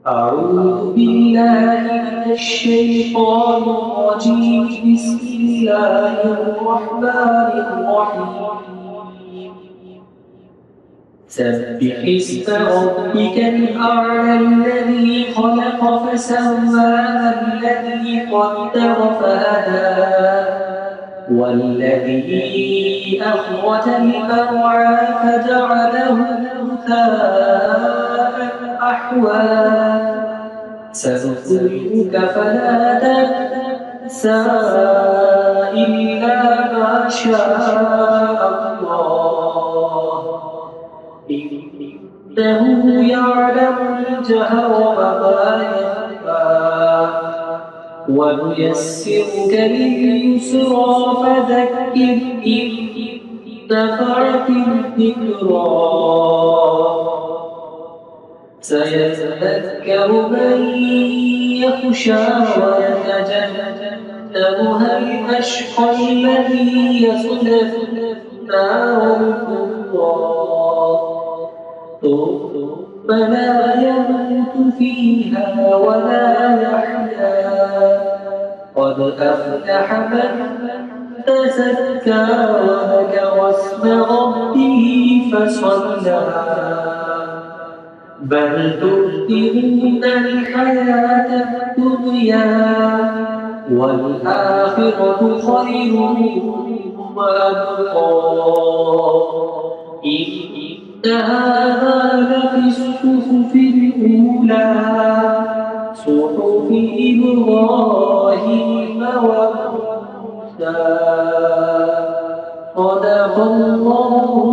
أعوذ بالله من الشيطان الرجيم. بسم الله الرحمن الرحيم. سبح اسم ربك الأعلى الذي خلق فسوى والذي قدر فهدى والذي أخرج المرعى فجعله غثاء أحوى سنقرئك فلا تنسى إلا ما شاء الله إنه يعلم الجهر وما يخفى ونيسرك لليسرى فذكر إن نفعت الذكرى سيذكر من يخشى ويتجنبها الأشقى الذي يصلى النار الكبرى ثم لا يموت فيها ولا يحيا قد أفلح من تزكى وذكر اسم ربه فصلى بل تؤثرون الحياة الدنيا والآخرة خير وأبقى إن هذا لفي الصحف الأولى صحف إبراهيم وموسى صدق الله